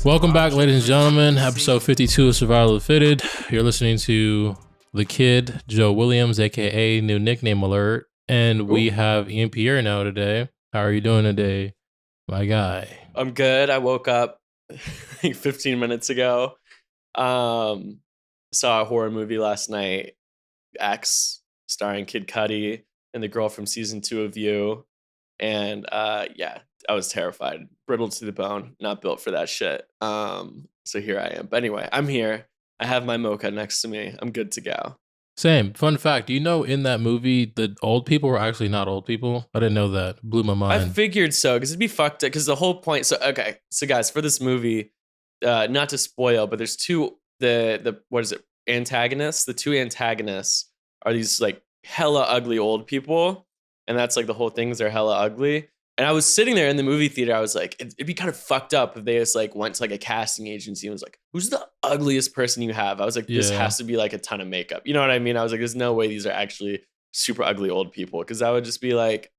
Welcome back, ladies and gentlemen. Episode 52 of Survival of the Fitted. You're listening to the kid, Joe Williams, aka new nickname alert. And we have Ian Pierno today. How are you doing today, my guy? I'm good. I woke up like 15 minutes ago. Saw a horror movie last night, X, starring Kid Cudi and the girl from season 2 of You. And yeah, I was terrified, brittle to the bone, not built for that shit. So here I am. But anyway, I'm here. I have my mocha next to me. I'm good to go. Same. Fun fact, do you know in that movie, the old people were actually not old people? I didn't know that. Blew my mind. I figured so, because it'd be fucked up, because the whole point. So, okay. So guys, for this movie, not to spoil, but there's two, what is it? Antagonists. The two antagonists are these like hella ugly old people. And that's like the whole thing is they're hella ugly. And I was sitting there in the movie theater. I was like, it'd be kind of fucked up if they just like went to like a casting agency and was like, who's the ugliest person you have? I was like, this has to be like a ton of makeup. You know what I mean? I was like, there's no way these are actually super ugly old people, because that would just be like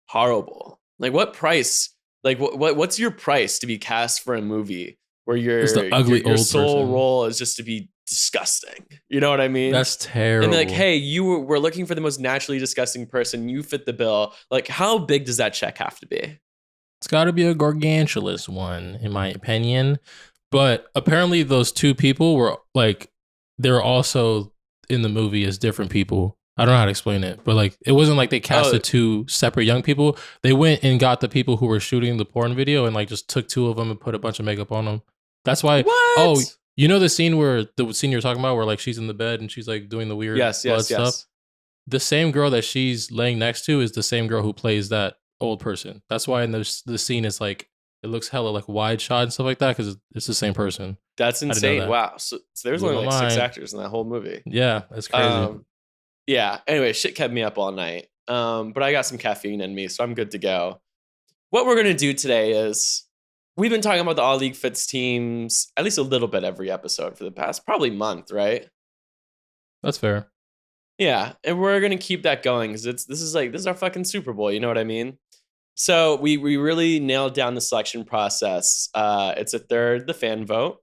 horrible. Like, what price? Like, what's your price to be cast for a movie where your sole person. role is just to be disgusting? You know what I mean? That's terrible. And like, hey, we're looking for the most naturally disgusting person. You fit the bill. Like, how big does that check have to be? It's got to be a gargantuous one, in my opinion. But apparently those two people were like, they're also in the movie as different people. I don't know how to explain it, but like, it wasn't like they casted two separate young people. They went and got the people who were shooting the porn video and like just took two of them and put a bunch of makeup on them. That's why. What? Oh, you know the scene you're talking about where like she's in the bed and she's like doing the weird blood stuff? The same girl that she's laying next to is the same girl who plays that old person. That's why in the scene it's like, it looks hella like wide shot and stuff like that, because it's the same person. That's insane. Wow. So there's only like 6 actors in that whole movie. Yeah, that's crazy. Yeah. Anyway, shit kept me up all night. But I got some caffeine in me, so I'm good to go. What we're going to do today is, we've been talking about the All-LeagueFits Teams at least a little bit every episode for the past probably month, right? That's fair. Yeah, and we're gonna keep that going, because this is our fucking Super Bowl. You know what I mean? So we really nailed down the selection process. It's a third the fan vote.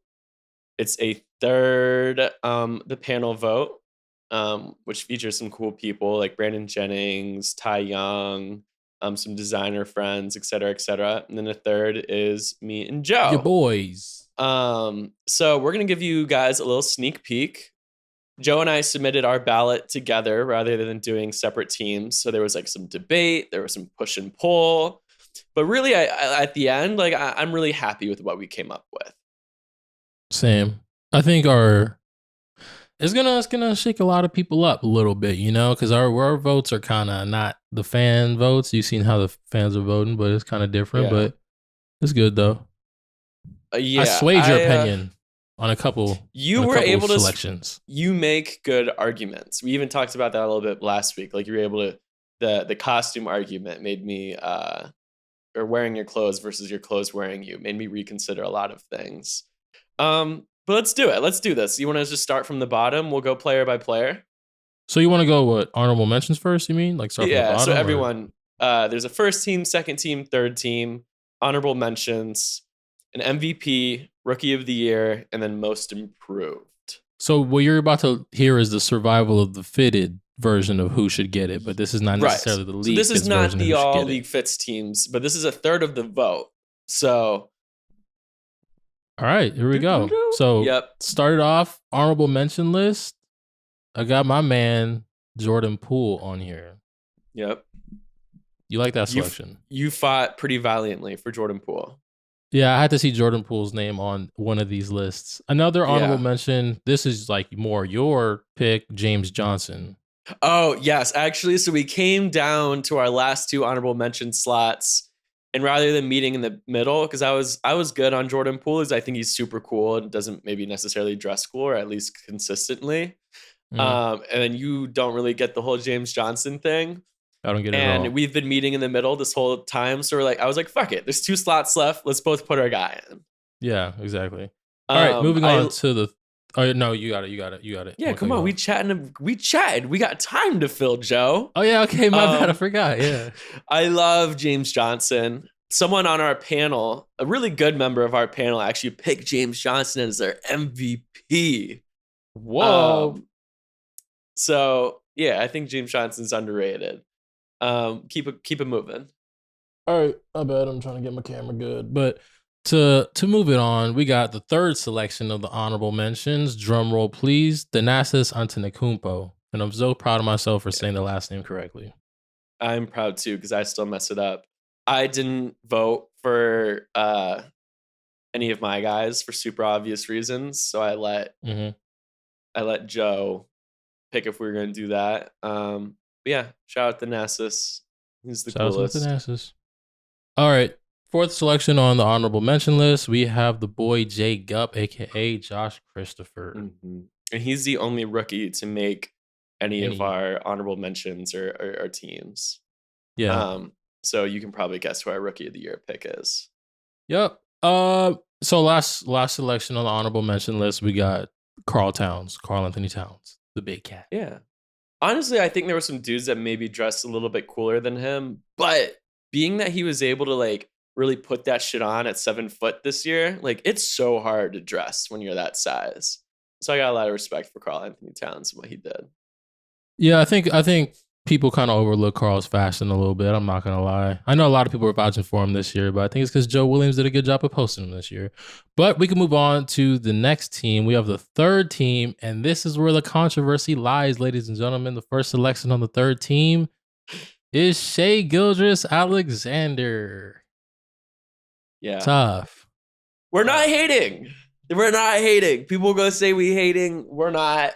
It's a third the panel vote, which features some cool people like Brandon Jennings, Ty Young, some designer friends, et cetera, and then a third is me and Joe. Your boys. So we're gonna give you guys a little sneak peek. Joe and I submitted our ballot together rather than doing separate teams. So there was like some debate, there was some push and pull, but really, I at the end, like I'm really happy with what we came up with. Same. I think it's gonna shake a lot of people up a little bit, you know, because our votes are kind of not the fan votes. You've seen how the fans are voting, but it's kind of different. Yeah. But it's good though. I swayed your opinion on a couple. You were able to selections. You make good arguments. We even talked about that a little bit last week. Like, you were able to the costume argument made me or wearing your clothes versus your clothes wearing you made me reconsider a lot of things. But let's do it. Let's do this. You want to just start from the bottom? We'll go player by player. So you want to go what, honorable mentions first? You mean like start from the bottom? So everyone, there's a first team, second team, third team, honorable mentions, an MVP, rookie of the year, and then most improved. So what you're about to hear is the survival of the fitted version of who should get it, but this is not necessarily the league. So this is not the All-LeagueFits Teams, but this is a third of the vote. So. All right, here we go. So started off, honorable mention list. I got my man, Jordan Poole, on here. Yep. You like that selection? You fought pretty valiantly for Jordan Poole. Yeah, I had to see Jordan Poole's name on one of these lists. Another honorable mention, this is like more your pick, James Johnson. Oh, yes. Actually, so we came down to our last two honorable mention slots. And rather than meeting in the middle, because I was good on Jordan Poole, because I think he's super cool and doesn't maybe necessarily dress cool, or at least consistently. And then you don't really get the whole James Johnson thing. I don't get it at all. And we've been meeting in the middle this whole time. So I was like, fuck it. There's 2 slots left. Let's both put our guy in. Yeah, exactly. All right, moving on to the... Oh, no, you got it. Yeah, come on. We chatted. We got time to fill, Joe. Oh, yeah, okay. My bad. I forgot. Yeah. I love James Johnson. someone on our panel, a really good member of our panel, actually picked James Johnson as their MVP. Whoa. So yeah, I think James Johnson's underrated. Keep it moving. All right, I bet I'm trying to get my camera good. But to move it on, we got the third selection of the honorable mentions. Drum roll, please. Thanasis Antetokounmpo. And I'm so proud of myself for saying the last name correctly. I'm proud too, because I still mess it up. I didn't vote for any of my guys for super obvious reasons. So I let Joe pick if we were going to do that. But yeah, shout out to Thanasis. He's the coolest. Shout out to Thanasis. All right. Fourth selection on the honorable mention list, we have the boy Jay Gupp, a.k.a. Josh Christopher. Mm-hmm. And he's the only rookie to make any of our honorable mentions or teams. Yeah. So you can probably guess who our rookie of the year pick is. Yep. So last selection on the honorable mention list, we got Karl Anthony Towns, the big cat. Yeah. Honestly, I think there were some dudes that maybe dressed a little bit cooler than him, but being that he was able to like really put that shit on at 7 foot this year, like it's so hard to dress when you're that size. So I got a lot of respect for Karl Anthony Towns and what he did. Yeah, I think people kind of overlook Karl's fashion a little bit. I'm not going to lie. I know a lot of people are vouching for him this year, but I think it's because Joe Williams did a good job of posting him this year. But we can move on to the next team. We have the third team, and this is where the controversy lies, ladies and gentlemen. The first selection on the third team is Shai Gilgeous-Alexander. Yeah. Tough. We're not hating. People are going to say we hating. We're not.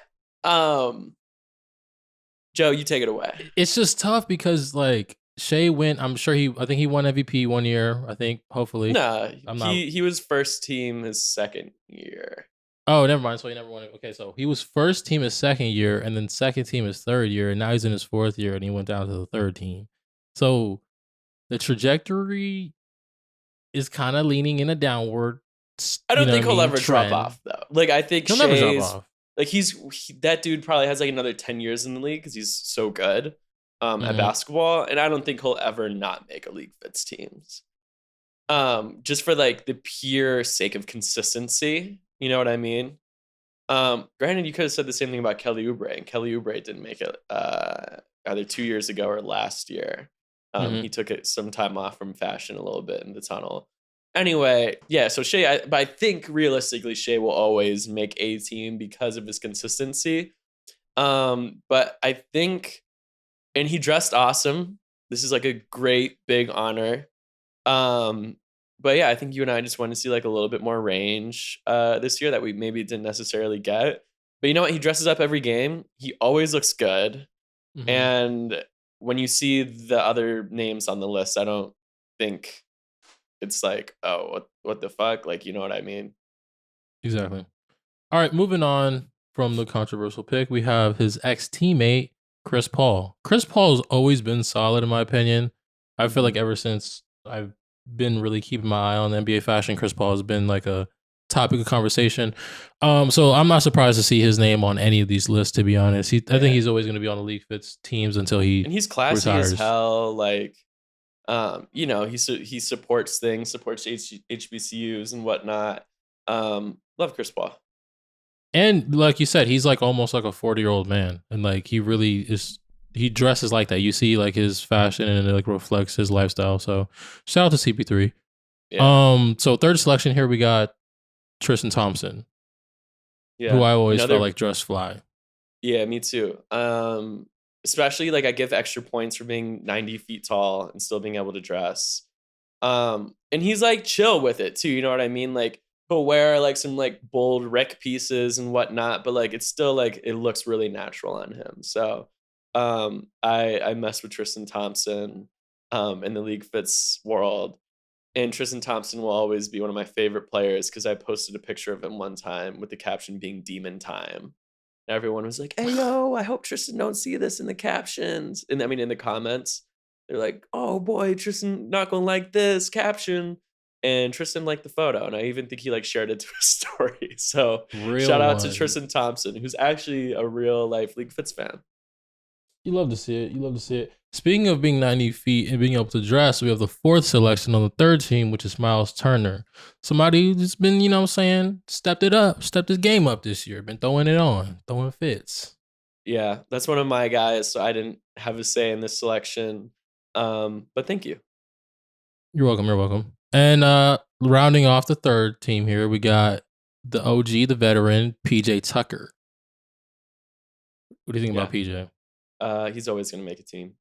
Joe, you take it away. It's just tough because like Shai went. I think he won MVP 1 year. I think hopefully. No, he was first team his second year. Oh, never mind. So he never won it. Okay, so he was first team his second year, and then second team his third year, and now he's in his fourth year, and he went down to the third team. So the trajectory is kind of leaning in a downward. I don't think he'll ever drop off though. Like I think he'll never drop off. Like that dude probably has like another 10 years in the league because he's so good at basketball, and I don't think he'll ever not make OG-Fits teams. Just for like the pure sake of consistency, you know what I mean? Granted, you could have said the same thing about Kelly Oubre, and Kelly Oubre didn't make it either 2 years ago or last year. He took some time off from fashion a little bit in the tunnel. Anyway, yeah, so Shai, but I think realistically, Shai will always make a team because of his consistency. But I think, and he dressed awesome. This is like a great big honor. But yeah, I think you and I just want to see like a little bit more range this year that we maybe didn't necessarily get. But you know what? He dresses up every game. He always looks good. And when you see the other names on the list, I don't think it's like, oh, what the fuck? Like, you know what I mean? Exactly. All right, moving on from the controversial pick, we have his ex-teammate, Chris Paul. Chris Paul has always been solid, in my opinion. I feel like ever since I've been really keeping my eye on NBA fashion, Chris Paul has been like a topic of conversation. So I'm not surprised to see his name on any of these lists, to be honest. I think he's always going to be on the OG-Fits teams until he and he's classy retires. as hell. Like, you know, he supports things, supports HBCUs and whatnot. Love Chris Paul. And like you said, he's like almost like a 40-year-old man, and like he really is. He dresses like that. You see like his fashion, and it like reflects his lifestyle. So shout out to CP3. Yeah. So third selection here we got Tristan Thompson, who I always felt like dressed fly. Yeah, me too. Especially like I give extra points for being 90 feet tall and still being able to dress. And he's like chill with it too. You know what I mean? Like he'll wear like some like bold Rick pieces and whatnot, but like it's still like it looks really natural on him. So I mess with Tristan Thompson in the OG-Fits world. And Tristan Thompson will always be one of my favorite players because I posted a picture of him one time with the caption being Demon Time. And everyone was like, hey, yo, I hope Tristan don't see this in the captions. And I mean, in the comments, they're like, oh boy, Tristan not going to like this caption. And Tristan liked the photo. And I even think he like shared it to his story. So shout out to Tristan Thompson, who's actually a real life OG-Fits fan. You love to see it. You love to see it. Speaking of being 90 feet and being able to dress, we have the fourth selection on the third team, which is Miles Turner. Somebody who's been, you know what I'm saying, stepped his game up this year, been throwing it on, throwing fits. Yeah, that's one of my guys, so I didn't have a say in this selection. But thank you. You're welcome. And rounding off the third team here, we got the OG, the veteran, PJ Tucker. What do you think about PJ? He's always going to make a team.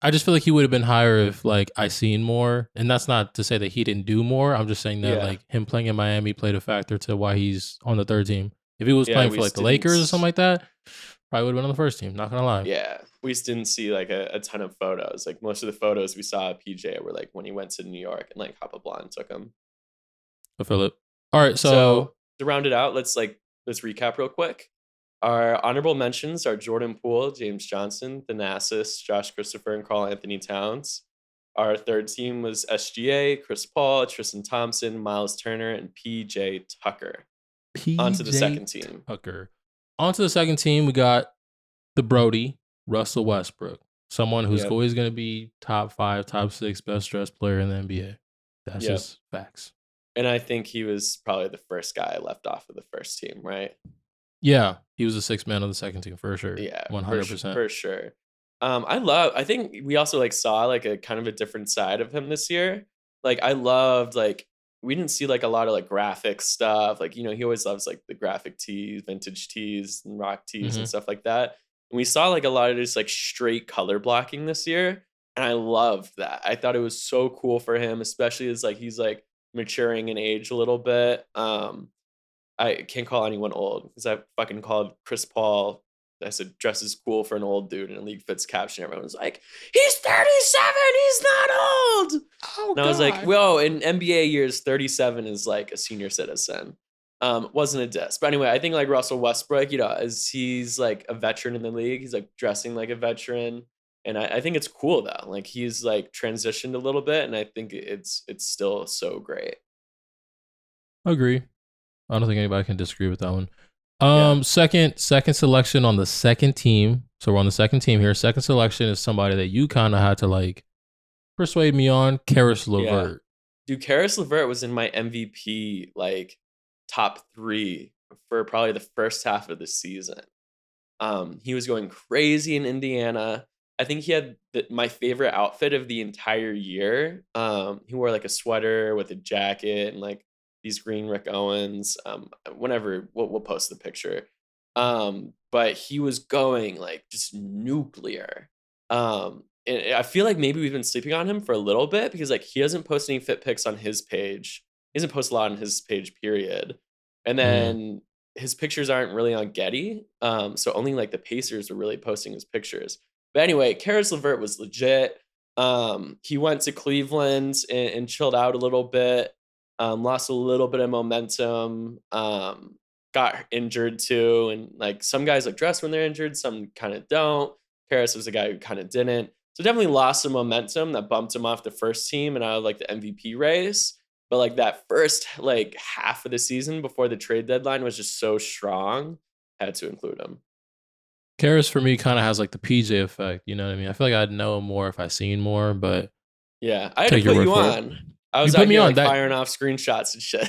I just feel like he would have been higher if like I seen more. And that's not to say that he didn't do more. I'm just saying that like him playing in Miami played a factor to why he's on the third team. If he was playing for like the Lakers or something like that, probably would have been on the first team. Not gonna lie. Yeah, we just didn't see like a ton of photos. Like most of the photos we saw of PJ were like when he went to New York and like Hapa Blonde took him. I feel it. All right, so to round it out, let's recap real quick. Our honorable mentions are Jordan Poole, James Johnson, Thanasis, Josh Christopher, and Karl Anthony Towns. Our third team was SGA, Chris Paul, Tristan Thompson, Miles Turner, and PJ Tucker. Onto the second team. Onto the second team, we got the Brody, Russell Westbrook. Someone who's always going to be top 5, top 6 best dressed player in the NBA. That's just facts. And I think he was probably the first guy left off of the first team, right? Yeah, he was the sixth man on the second team for sure. Yeah, 100%. For sure. I think we also like saw like a kind of a different side of him this year. Like I loved like we didn't see like a lot of like graphic stuff. Like, you know, he always loves like the graphic tees, vintage tees and rock tees and stuff like that. And we saw like a lot of just like straight color blocking this year. And I loved that. I thought it was so cool for him, especially as like he's like maturing in age a little bit. I can't call anyone old because I fucking called Chris Paul. I said, dresses cool for an old dude in a League Fits caption. Everyone was like, he's 37. He's not old. Oh, and I was like, whoa, in NBA years, 37 is like a senior citizen. Wasn't a diss. But anyway, I think like Russell Westbrook, you know, as he's like a veteran in the league, he's like dressing like a veteran. And I think it's cool though. Like he's like transitioned a little bit. And I think it's still so great. Agree. I don't think anybody can disagree with that one. Second selection on the second team. So we're on the second team here. Second selection is somebody that you kind of had to like persuade me on. Karis LeVert. Dude, Karis LeVert was in my MVP like top 3 for probably the first half of the season. He was going crazy in Indiana. I think he had my favorite outfit of the entire year. He wore like a sweater with a jacket and like these green Rick Owens. Whenever we'll post the picture. But he was going like just nuclear. And I feel like maybe we've been sleeping on him for a little bit because like he doesn't post any fit pics on his page. He doesn't post a lot on his page, period. And then his pictures aren't really on Getty. So only like the Pacers were really posting his pictures. But anyway, Karis LeVert was legit. He went to Cleveland and chilled out a little bit. Lost a little bit of momentum. Got injured too. And like some guys like dress when they're injured, some kind of don't. Karis was a guy who kind of didn't. So definitely lost some momentum that bumped him off the first team and out of like the MVP race. But like that first like half of the season before the trade deadline was just so strong. Had to include him. Karis for me kind of has like the PJ effect. You know what I mean? I feel like I'd know more if I seen more, but yeah, I had to put you on. I was out here like firing off screenshots and shit.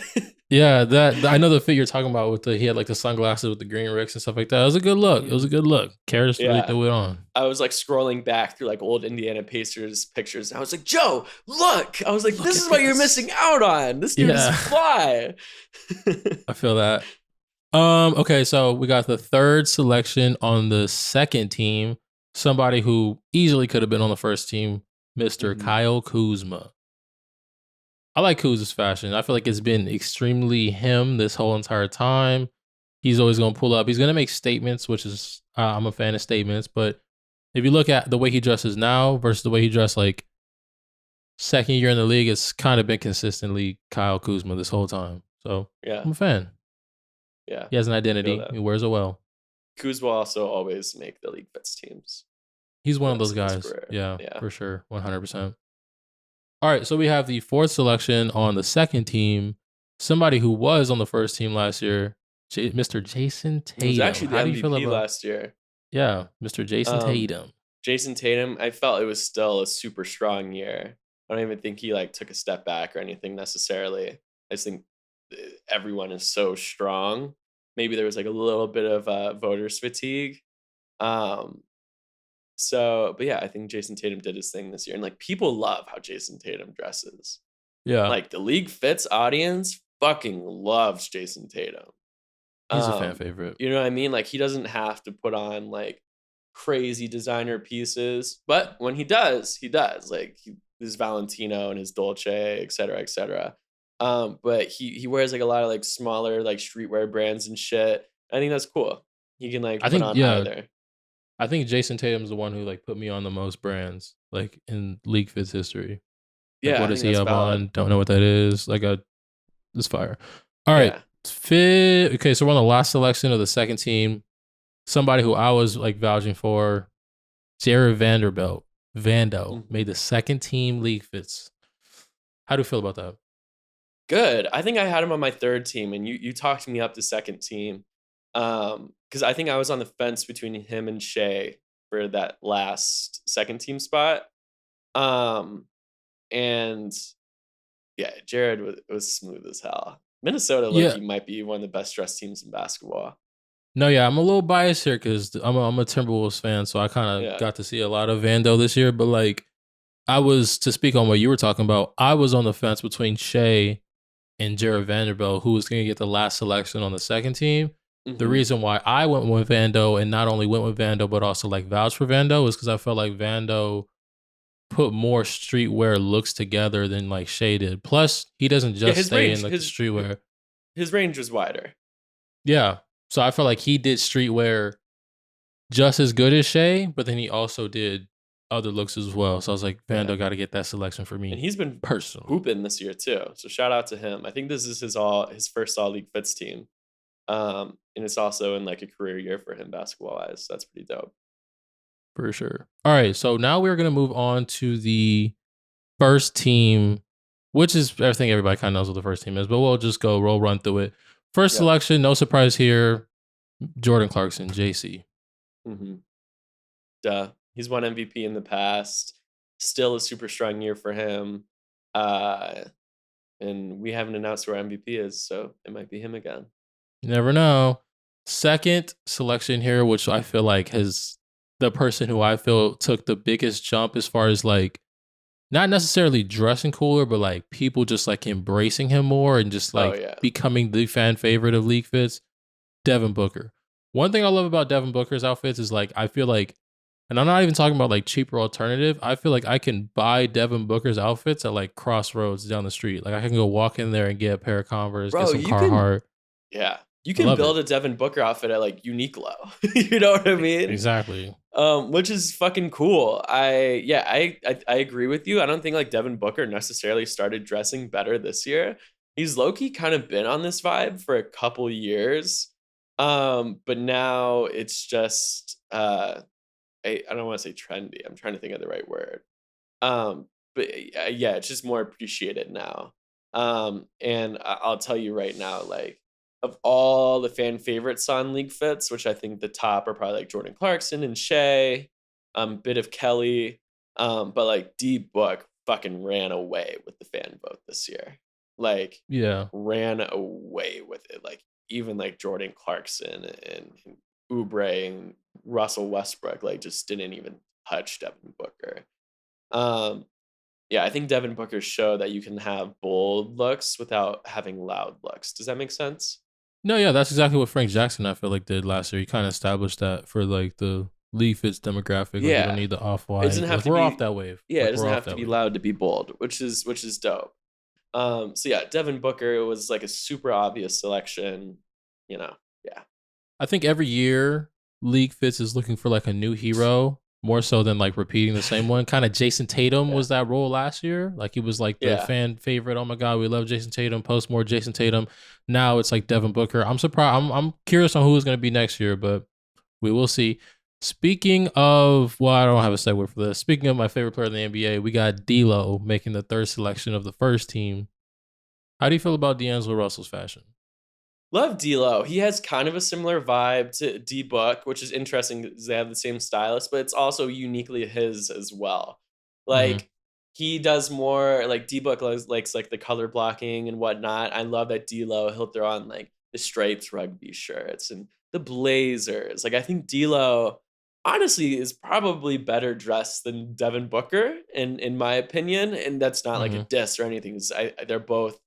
Yeah, that I know the fit you're talking about with he had like the sunglasses with the green ricks and stuff like that. It was a good look. Karis really threw it on. I was like scrolling back through like old Indiana Pacers pictures. And I was like, Joe, look. I was like, this is what you're missing out on. This dude is fly. I feel that. Okay, so we got the third selection on the second team. Somebody who easily could have been on the first team, Mr. Kyle Kuzma. I like Kuz's fashion. I feel like it's been extremely him this whole entire time. He's always going to pull up. He's going to make statements, which is, I'm a fan of statements. But if you look at the way he dresses now versus the way he dressed like second year in the league, it's kind of been consistently Kyle Kuzma this whole time. So I'm a fan. Yeah. He has an identity. He wears it well. Kuzma also always make the League Fits teams. He's one of those guys. Yeah, for sure. 100%. All right, so we have the fourth selection on the second team. Somebody who was on the first team last year, Mr. Jason Tatum. He was actually the MVP last year. Yeah, Mr. Jason Tatum. Jason Tatum, I felt it was still a super strong year. I don't even think he like took a step back or anything necessarily. I just think everyone is so strong. Maybe there was like a little bit of voters fatigue. Um, but yeah, I think Jason Tatum did his thing this year, and like people love how Jason Tatum dresses. Yeah, Like the League Fits audience fucking loves Jason Tatum. he's a fan favorite. You know what I mean? Like he doesn't have to put on like crazy designer pieces, but when he does, he does. Like his Valentino and his Dolce, et cetera, et cetera. But he wears like a lot of like smaller like streetwear brands and shit. I think that's cool. He can like put on either. I think Jason Tatum's the one who like put me on the most brands like in League Fits history. Like, Yeah, what is he up on? Don't know what that is. Like this fire. All right. Yeah. Okay, so we're on the last selection of the second team. Somebody who I was like vouching for, Jared Vanderbilt. Vando made the second team League Fits. How do you feel about that? Good. I think I had him on my third team, and you talked me up to second team. Because I think I was on the fence between him and Shea for that last second team spot. And yeah, Jared was smooth as hell. Minnesota might be one of the best dressed teams in basketball. No, yeah, I'm a little biased here because I'm a Timberwolves fan, so I kind of got to see a lot of Vando this year. But like, to speak on what you were talking about, I was on the fence between Shea and Jared Vanderbilt, who was going to get the last selection on the second team. Mm-hmm. The reason why I went with Vando and not only went with Vando, but also like vouched for Vando is because I felt like Vando put more streetwear looks together than like Shea did. Plus, he doesn't just stay in like the streetwear. His range was wider. Yeah. So I felt like he did streetwear just as good as Shea, but then he also did other looks as well. So I was like, Vando got to get that selection for me. And he's been personally hooping this year too. So shout out to him. I think this is his first All-League Fits team. And it's also in like a career year for him basketball wise. So that's pretty dope. For sure. All right. So now we're going to move on to the first team, which is, I think everybody kind of knows what the first team is, but we'll run through it. First selection, no surprise here, Jordan Clarkson, JC. Mm-hmm. Duh. He's won MVP in the past. Still a super strong year for him. And we haven't announced who our MVP is, so it might be him again. You never know. Second selection here, which I feel like has the person who I feel took the biggest jump as far as like, not necessarily dressing cooler, but like people just like embracing him more and just like becoming the fan favorite of League Fits, Devin Booker. One thing I love about Devin Booker's outfits is like, I feel like, and I'm not even talking about like cheaper alternative, I feel like I can buy Devin Booker's outfits at like Crossroads down the street. Like I can go walk in there and get a pair of Converse, get some Carhartt. You can build a Devin Booker outfit at like Uniqlo. You know what I mean? Exactly. Which is fucking cool. I agree with you. I don't think like Devin Booker necessarily started dressing better this year. He's low-key kind of been on this vibe for a couple years. But now it's just I don't want to say trendy. I'm trying to think of the right word. But yeah, it's just more appreciated now. And I'll tell you right now, like, of all the fan favorites on League Fits, which I think the top are probably like Jordan Clarkson and Shea, bit of Kelly, but like D Book fucking ran away with the fan vote this year. Like, ran away with it. Like, even like Jordan Clarkson and Oubre and Russell Westbrook, like, just didn't even touch Devin Booker. I think Devin Booker showed that you can have bold looks without having loud looks. Does that make sense? No, yeah, that's exactly what Frank Jackson, I feel like, did last year. He kind of established that for like the League Fits demographic. Like, you don't need the off-white. It doesn't have to we're be, off that wave. Yeah, it doesn't have to be loud to be bold, which is dope. Devin Booker was like a super obvious selection, you know. Yeah. I think every year League Fits is looking for like a new hero, more so than like repeating the same one. Kind of Jason Tatum was that role last year. Like he was like the fan favorite. Oh my God, we love Jason Tatum. Post more Jason Tatum. Now it's like Devin Booker. I'm surprised. I'm curious on who is going to be next year, but we will see. Speaking of, well, I don't have a segue for this. Speaking of my favorite player in the NBA, we got D'Lo making the third selection of the first team. How do you feel about D'Angelo Russell's fashion? Love D'Lo. He has kind of a similar vibe to D Book, which is interesting because they have the same stylist, but it's also uniquely his as well. Hmm. Like he does more like D Book likes like the color blocking and whatnot. I love that D'Lo. He'll throw on like the stripes rugby shirts and the blazers. Like I think D'Lo honestly is probably better dressed than Devin Booker in my opinion, and that's not like a Hmm. diss or anything. They're both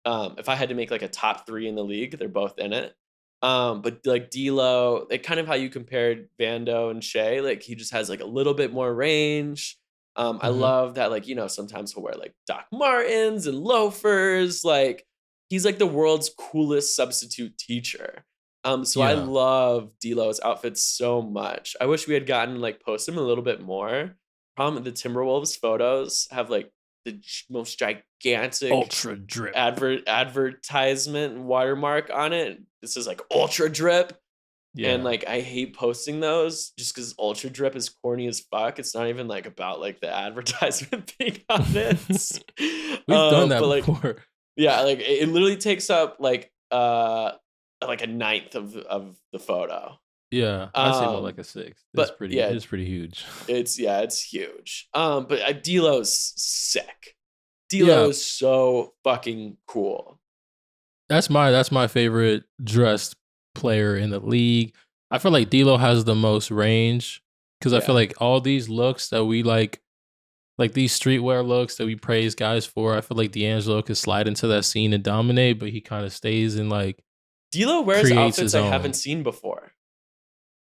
if I had to make like a top three in the league, they're both in it. But like D'Lo, like kind of how you compared Vando and Shea, like he just has like a little bit more range. I Hmm. love that, like, sometimes he'll wear like Doc Martens and loafers. Like he's like the world's coolest substitute teacher. So I Yeah. love D'Lo's outfits so much. I wish we had gotten like post him a little bit more. Problem, the Timberwolves photos have like the most gigantic Ultra drip. advertisement watermark on it. This is like ultra drip. And Yeah. like I hate posting those just because ultra drip is corny as fuck. It's not even like about like the advertisement thing on it. We've done that But like before. yeah, like it literally takes up like a ninth of the photo. Yeah, I'd say more like Um a six. but yeah, It's pretty huge. it's huge. But D'Lo's sick. D'Lo Yeah, is so fucking cool. that's my favorite dressed player in the league. I feel like D'Lo has the most range because I feel Yeah. like all these looks that we like these streetwear looks that we praise guys for. I feel like D'Angelo could slide into that scene and dominate, but he kind of stays and like D'Lo wears creates outfits his I haven't own. seen before.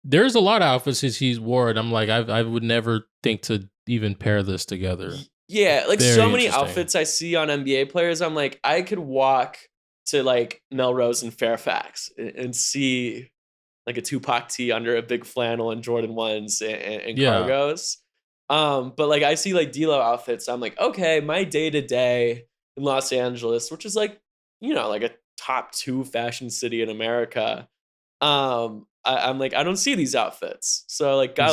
There's a lot of outfits he's worn. I'm like, I would never think to even pair this together. Yeah, like so Very many interesting. outfits I see on NBA players, I'm like, I could walk to like Melrose and Fairfax and see like a Tupac tee under a big flannel and Jordan ones and Yeah, cargos. But like I see like D'Lo outfits, I'm like, okay, my day to day in Los Angeles, which is like, like a top two fashion city in America. I'm like, I don't see these outfits. So like exactly.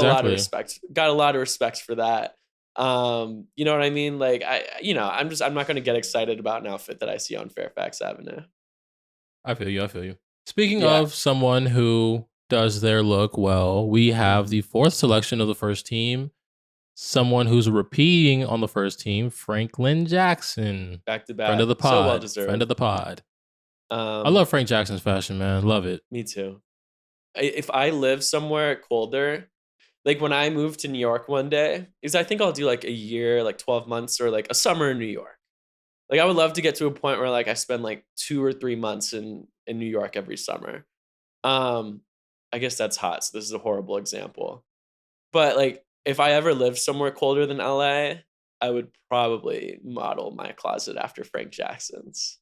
got a lot of respect for that. You know what I mean? Like I'm not gonna get excited about an outfit that I see on Fairfax Avenue. I feel you. I feel you. Speaking Yeah. of someone who does their look well, we have Mhm. the fourth selection of the first team. Someone who's repeating on the first team, Franklin Jackson, Back to friend of back. the So well pod, friend of deserved. the pod. I Um, love Frank Jackson's fashion, man. Love it. Me too. If I live somewhere colder, like when I moved to New York one day, is I think I'll do like a year, like 12 months or like a summer in New York. Like I would love to get to a point where like I spend like 2 or 3 months in New York every summer. Um, I guess that's hot. So this is a horrible example. But like if I ever lived somewhere colder than LA, I would probably model my closet after Frank Jackson's.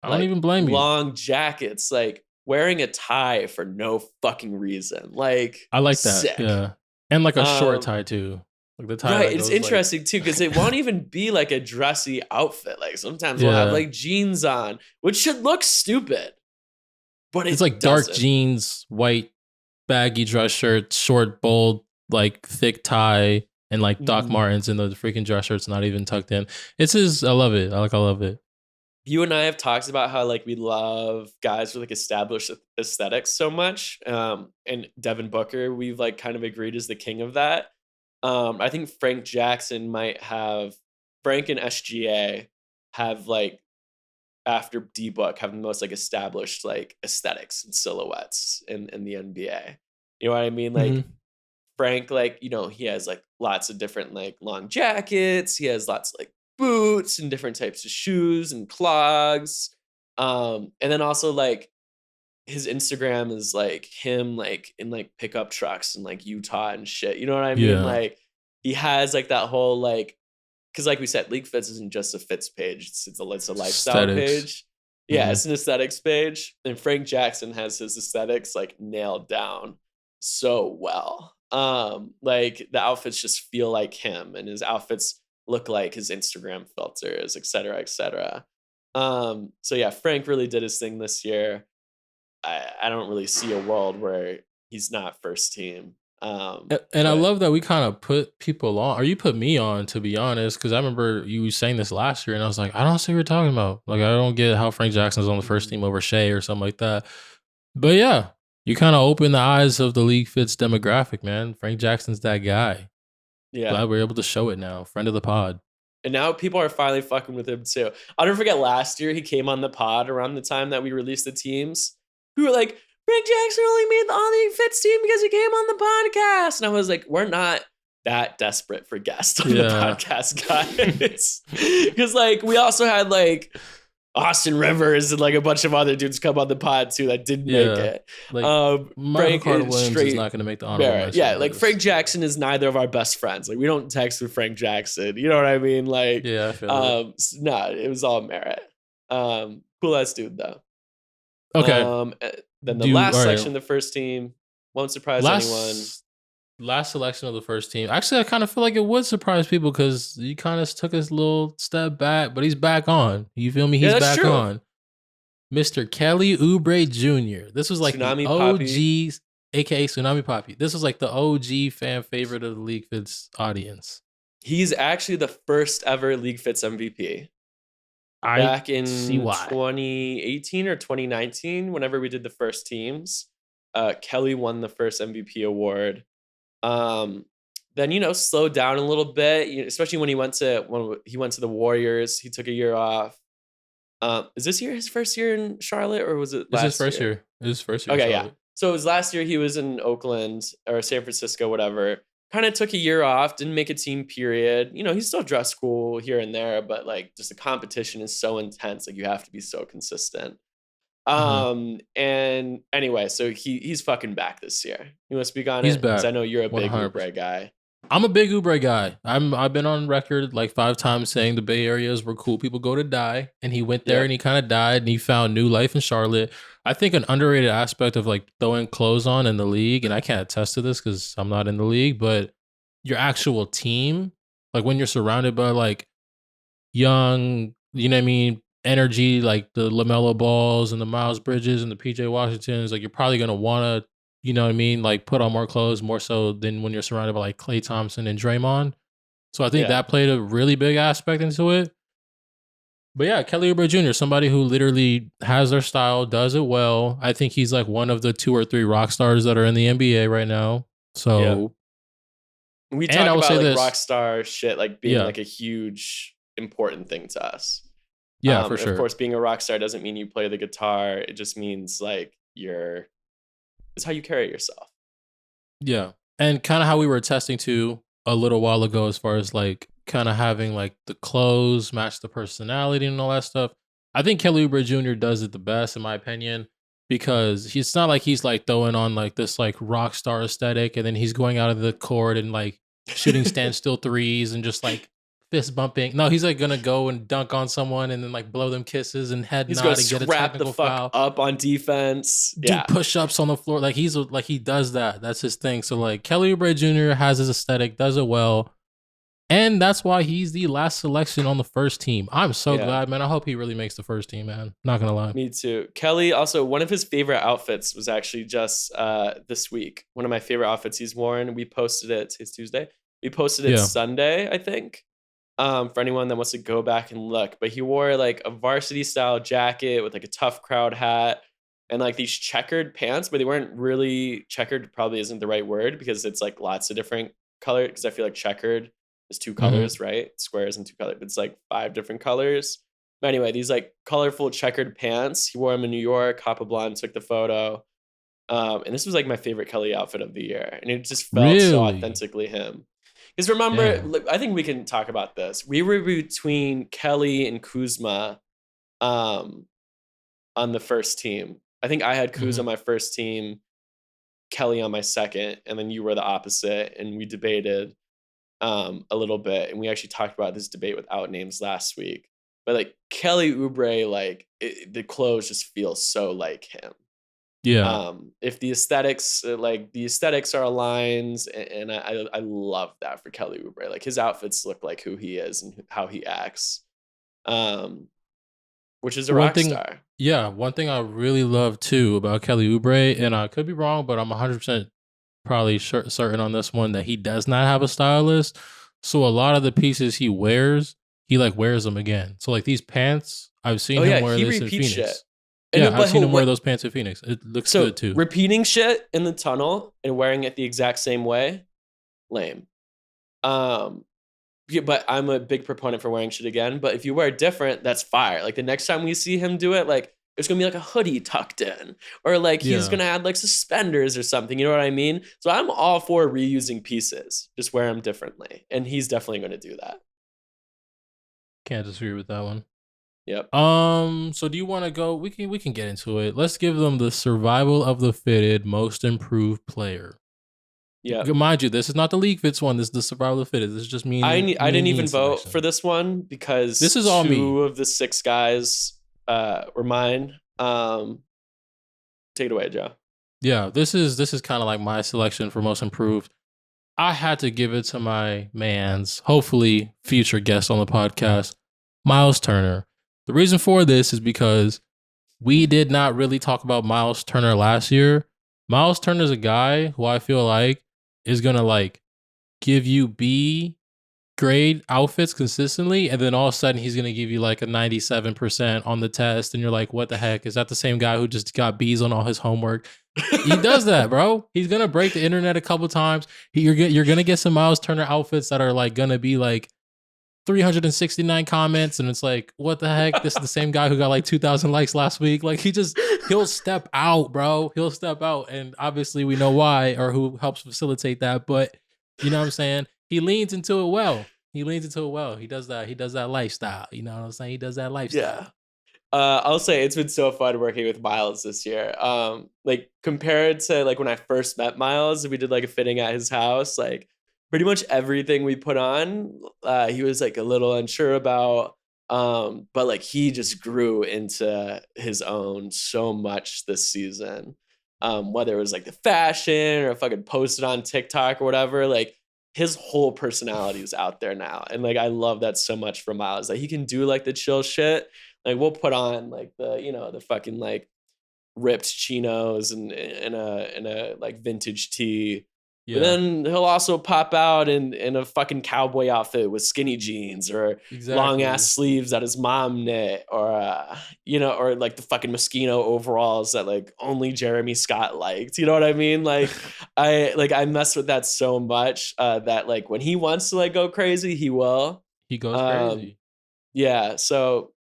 I don't Like even blame you. long jackets, like wearing a tie for no fucking reason. Like I like that. sick. Yeah. And like a short Um tie too. Like the tie right, that it's goes like interesting too because it won't even be like a dressy outfit. Like sometimes we'll have yeah. like jeans on, which should look stupid, but It's it like dark doesn't. jeans, white baggy dress shirt, short, bold, like thick tie, and like Doc Mhm. Martens and the freaking dress shirt's not even tucked in. It's his. I love it. I love it. You and I have talked about how like we love guys with like established aesthetics so much. And Devin Booker, we've like kind of agreed is the king of that. I think Frank Jackson might have Frank and SGA have like after D Book have the most like established like aesthetics and silhouettes in the NBA. You know what I mean? Like Hmm. Frank, like, he has like lots of different like long jackets. He has lots of like boots and different types of shoes and clogs. And then also like his Instagram is like him like in like pickup trucks in like Utah and shit. You know what I mean? Yeah. Like he has like that whole like because like we said, League Fits isn't just a fits page; it's a lifestyle Aesthetics. page. Yeah, Hmm. it's an aesthetics page, and Frank Jackson has his aesthetics like nailed down so well. Like the outfits just feel like him, and his outfits look like his Instagram filters, et cetera, et cetera. So yeah, Frank really did his thing this year. I don't really see a world where he's not first team. And I love that we kind of put people on, or you put me on, to be honest, because I remember you saying this last year, and I was like, I don't see what you're talking about. Like, I don't get how Frank Jackson's on the first team over Shea or something like that. But yeah, you kind of open the eyes of the League Fits demographic, man. Frank Jackson's that guy. Yeah. Glad we're able to show it now. Friend of the pod. And now people are finally fucking with him too. I'll never forget last year he came on the pod around the time that we released the teams. We were like, Frank Jackson only made the All-LeagueFits team because he came on the podcast. And I was like, we're not that desperate for guests on the podcast, guys. Because like we also had like Austin Rivers and like a bunch of other dudes come on the pod too that didn't make it. Like Frank Williams is not going to make the honorable. Yeah, like Frank Jackson is neither of our best friends. Like we don't text with Frank Jackson. You know what I mean? Like I feel no, it was all merit. Cool ass dude though. Okay. Then the last selection of the first team won't surprise anyone. Last selection of the first team. Actually, I kind of feel like it would surprise people because he kind of took his little step back, but he's back on. You feel me? He's back on. Mr. Kelly Oubre Jr. This was like Tsunami the OG, aka Tsunami Poppy. This was like the OG fan favorite of the League Fits audience. He's actually the first ever League Fits MVP. Back in 2018 or 2019, whenever we did the first teams, Kelly won the first MVP award. Then slowed down a little bit, especially when he went to the Warriors. He took a year off. Is this year his first year in Charlotte, or was it last year? This is first year. It was first year. Okay, yeah. So it was last year. He was in Oakland or San Francisco, whatever. Kind of took a year off, didn't make a team period. He still dressed cool here and there, but like just the competition is so intense. Like you have to be so consistent. And anyway, so he's fucking back this year. You want to speak on it? He's back. Because I know you're a big 100%. Oubre guy. I'm a big Oubre guy. I've been on record like 5 times saying the Bay Area is where cool people go to die. And he went there and he kind of died and he found new life in Charlotte. I think an underrated aspect of like throwing clothes on in the league, and I can't attest to this because I'm not in the league, but your actual team, like when you're surrounded by like young, energy, like the LaMelo Balls and the Miles Bridges and the PJ Washingtons, like you're probably going to want to, like put on more clothes more so than when you're surrounded by like Klay Thompson and Draymond. So I think that played a really big aspect into it. But yeah, Kelly Oubre Jr., somebody who literally has their style, does it well. I think he's like one of the 2 or 3 rock stars that are in the NBA right now. So we talk about like rock star shit, like being like a huge important thing to us. Yeah, for sure. Of course, being a rock star doesn't mean you play the guitar. It just means like it's how you carry yourself. Yeah. And kind of how we were attesting to a little while ago, as far as like kind of having like the clothes match the personality and all that stuff. I think Kelly Oubre Jr. does it the best, in my opinion, because it's not like he's like throwing on like this like rock star aesthetic and then he's going out of the court and like shooting standstill threes and just like fist bumping. No, he's like gonna go and dunk on someone and then like blow them kisses and head nod and get a technical foul. Up on defense. Do push-ups on the floor. Like he does that. That's his thing. So like Kelly Oubre Jr. has his aesthetic, does it well. And that's why he's the last selection on the first team. I'm so glad, man. I hope he really makes the first team, man. Not gonna lie. Me too. Kelly, also, one of his favorite outfits was actually just this week. One of my favorite outfits he's worn. We posted it. It's Tuesday. We posted it Sunday, I think. For anyone that wants to go back and look. But he wore like a varsity style jacket with like a tough crowd hat and like these checkered pants, but they weren't really checkered. Probably isn't the right word because it's like lots of different colors. Because I feel like checkered is 2 colors, right? Squares and 2 colors. But it's like 5 different colors. But anyway, these like colorful checkered pants. He wore them in New York. Hoppa Blonde took the photo. And this was like my favorite Kelly outfit of the year. And it just felt so authentically him. Because remember, I think we can talk about this. We were between Kelly and Kuzma on the first team. I think I had Kuzma on my first team, Kelly on my second, and then you were the opposite. And we debated a little bit. And we actually talked about this debate without names last week. But like Kelly Oubre, like the clothes just feel so like him. Yeah. If the aesthetics are aligned, and I love that for Kelly Oubre. Like his outfits look like who he is and how he acts, which is a rock star. Yeah, one thing I really love too about Kelly Oubre, and I could be wrong, but I'm 100% probably certain on this one that he does not have a stylist. So a lot of the pieces he wears, he like wears them again. So like these pants, I've seen him wear this in Phoenix. Shit. Yeah, I've seen him wear those pants in Phoenix. It looks good too. Repeating shit in the tunnel and wearing it the exact same way, lame. Yeah, but I'm a big proponent for wearing shit again. But if you wear different, that's fire. Like the next time we see him do it, like it's gonna be like a hoodie tucked in, or like he's gonna add like suspenders or something. You know what I mean? So I'm all for reusing pieces, just wear them differently, and he's definitely gonna do that. Can't disagree with that one. Yep. So do you want to go? We can get into it. Let's give them the survival of the fitted most improved player. Yeah. Mind you, this is not the League Fits one. This is the survival of the fitted. This is just me. I didn't even vote for this one because this is all two of the 6 guys were mine. Take it away, Joe. Yeah, this is kind of like my selection for most improved. I had to give it to my man's, hopefully future guest on the podcast, Miles Turner. The reason for this is because we did not really talk about Miles Turner last year. Miles Turner is a guy who I feel like is going to like give you B grade outfits consistently, and then all of a sudden he's going to give you like a 97% on the test, and you're like, what the heck? Is that the same guy who just got B's on all his homework? He does that, bro. He's going to break the internet a couple times. You're going to get some Miles Turner outfits that are like going to be like 369 comments, and it's like, what the heck? This is the same guy who got like 2,000 likes last week. Like he'll step out, bro. He'll step out, and obviously we know why or who helps facilitate that, but you know what I'm saying? He leans into it well. He does that. He does that lifestyle. You know what I'm saying? He does that lifestyle. Yeah. I'll say it's been so fun working with Miles this year. Like compared to like when I first met Miles, we did like a fitting at his house. Like pretty much everything we put on, he was like a little unsure about. But like he just grew into his own so much this season. Whether it was like the fashion or fucking posted on TikTok or whatever, like his whole personality is out there now. And like I love that so much from Miles. Like he can do like the chill shit. Like we'll put on like the fucking like ripped chinos and in a like vintage tee. Yeah. But then he'll also pop out in a fucking cowboy outfit with skinny jeans or long ass sleeves that his mom knit, or or like the fucking Moschino overalls that like only Jeremy Scott liked. You know what I mean? Like I mess with that so much that like when he wants to like go crazy, he will. He goes crazy. Yeah. So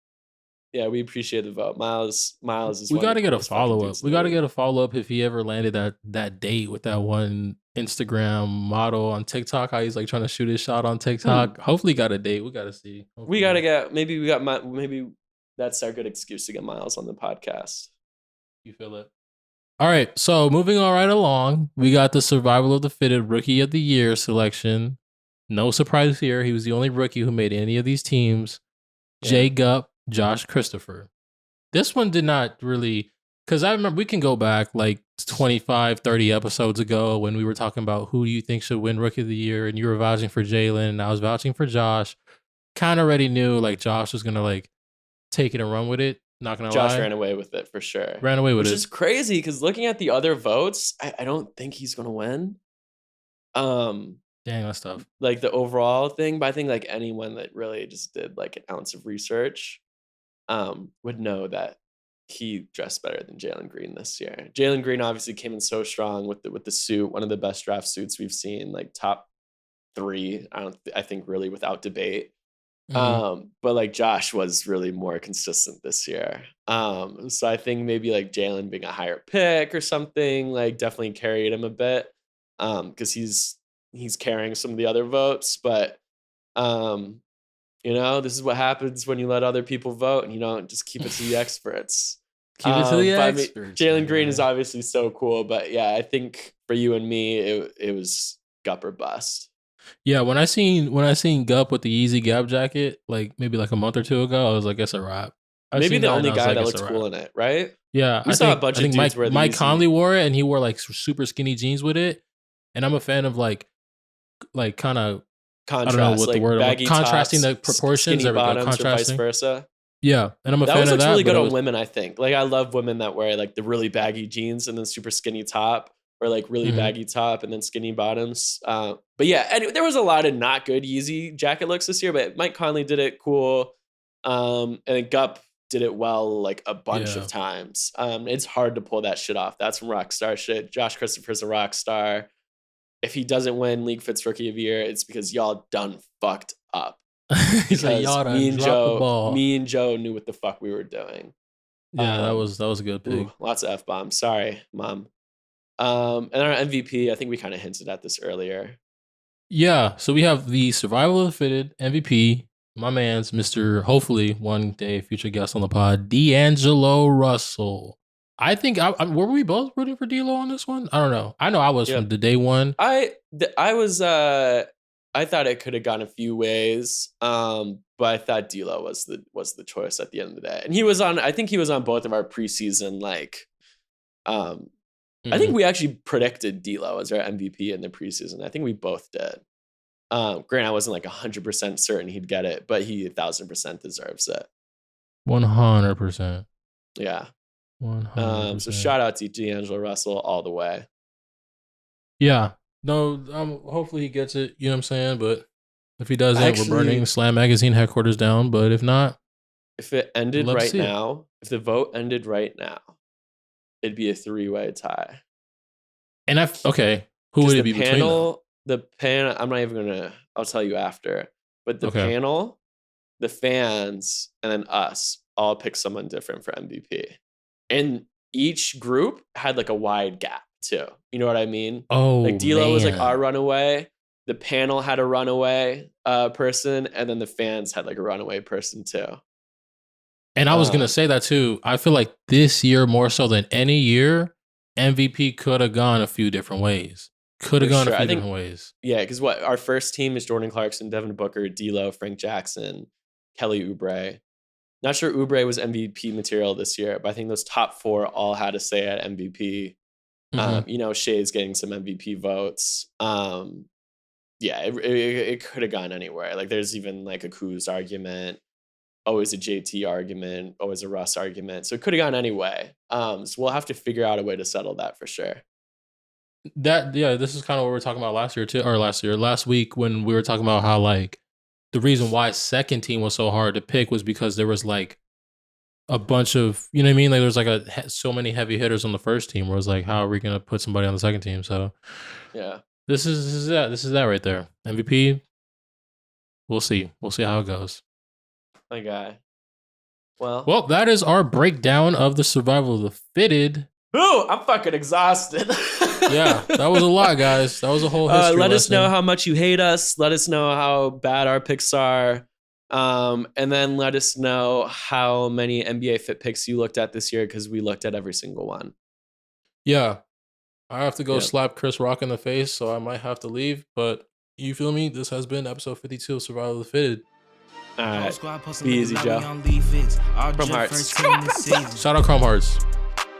yeah, we appreciate the vote. Miles is. We got to get a follow up. We got to get a follow up if he ever landed that date with that one Instagram model on TikTok. How he's like trying to shoot his shot on TikTok. Hopefully, got a date. We got to see. Hopefully. We got to get. Maybe that's our good excuse to get Miles on the podcast. You feel it? All right. So moving on right along, we got the survival of the fitted rookie of the year selection. No surprise here. He was the only rookie who made any of these teams. Yeah. Jay Gupp, Josh Christopher. This one did not really, because I remember we can go back like 25, 30 episodes ago when we were talking about who do you think should win Rookie of the Year, and you were vouching for Jalen and I was vouching for Josh. Kind of already knew like Josh was going to like take it and run with it. Not going to lie. Josh ran away with it for sure. Which is crazy because looking at the other votes, I don't think he's going to win. Dang, that's tough. Like the overall thing, but I think like anyone that really just did like an ounce of research would know that he dressed better than Jalen Green this year. Jalen Green obviously came in so strong with the suit, one of the best draft suits we've seen, like top 3. I think really without debate. Mm-hmm. But like Josh was really more consistent this year. So I think maybe like Jalen being a higher pick or something like definitely carried him a bit. Because he's carrying some of the other votes, but this is what happens when you let other people vote and you don't just keep it to the experts. Keep it to the experts. Jalen Green is obviously so cool, but yeah, I think for you and me, it was Gupp or bust. Yeah, when I seen Gupp with the Yeezy Gap jacket, like maybe like a month or two ago, I was like, it's a wrap. Maybe the only guy that looked cool in it, right? Yeah, we saw a bunch of dudes wear Mike Conley wore it, and he wore like super skinny jeans with it. And I'm a fan of like kind of contrast. I don't know what the word baggy contrasting tops, the proportions or contrasting, or vice versa. Yeah, and I'm a fan of that. That looks really good on women. I think. Like I love women that wear like the really baggy jeans and then super skinny top. or like really baggy top and then skinny bottoms. But yeah, anyway, there was a lot of not good Yeezy jacket looks this year, but Mike Conley did it cool. And then Gup did it well like a bunch of times. It's hard to pull that shit off. That's some rock star shit. Josh Christopher's a rock star. If he doesn't win League Fits Rookie of the Year, it's because y'all done fucked up. He's like, y'all done dropped the ball. Me and Joe knew what the fuck we were doing. Yeah, that was a good pick. Lots of F-bombs. Sorry, Mom. And our MVP, I think we kind of hinted at this earlier. Yeah, so we have the Survival of the Fitted MVP, my man's Mr. Hopefully one day future guest on the pod, D'Angelo Russell. I think were we both rooting for D'Lo on this one? I don't know. I know I was from the day one. I was I thought it could have gone a few ways, but I thought D'Lo was the choice at the end of the day, and he was on. I think he was on both of our preseason I think we actually predicted D'Lo as our MVP in the preseason. I think we both did. Grant, I wasn't like 100% certain he'd get it, but he 1,000% deserves it. 100%. Yeah. 100%. So shout out to D'Angelo Russell all the way. Yeah. No, hopefully he gets it. You know what I'm saying? But if he doesn't, we're burning Slam Magazine headquarters down. But if not, if it ended right now, if the vote ended right now, it'd be a 3-way tie. And who would it be between them? The panel, I'm not even gonna. I'll tell you after. But the panel, the fans, and then us all pick someone different for MVP, and each group had like a wide gap too. You know what I mean? Oh, like D'Lo was like our runaway. The panel had a runaway person, and then the fans had like a runaway person too. And I was gonna say that too. I feel like this year more so than any year, MVP could have gone a few different ways. Different ways. Yeah, because our first team is Jordan Clarkson, Devin Booker, D'Lo, Frank Jackson, Kelly Oubre. Not sure Oubre was MVP material this year, but I think those top 4 all had a say at MVP. Shea's getting some MVP votes. It could have gone anywhere. Like there's even like a Kuz argument, always a JT argument, always a Russ argument. So it could have gone anyway. So we'll have to figure out a way to settle that for sure. This is kind of what we were talking about last week when we were talking about how like the reason why second team was so hard to pick was because there was like a bunch of, you know what I mean? Like there's like so many heavy hitters on the first team where it was like, how are we going to put somebody on the second team? So yeah, this is that right there. MVP. We'll see how it goes. My guy. Well, that is our breakdown of the Survival of the Fitted. Ooh, I'm fucking exhausted. Yeah, that was a lot, guys. That was a whole history Let lesson. us know how much you hate us. Let us know how bad our picks are. And then let us know how many NBA Fit picks you looked at this year, because we looked at every single one. Yeah. I have to go slap Chris Rock in the face, so I might have to leave. But you feel me? This has been episode 52 of Survival of the Fitted. All right. Be easy, Joe. Chrome Hearts. Shout out Chrome Hearts.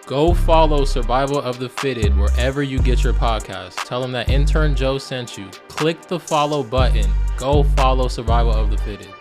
Go follow Survival of the Fitted wherever you get your podcast. Tell them that intern Joe sent you. Click the follow button. Go follow Survival of the Fitted.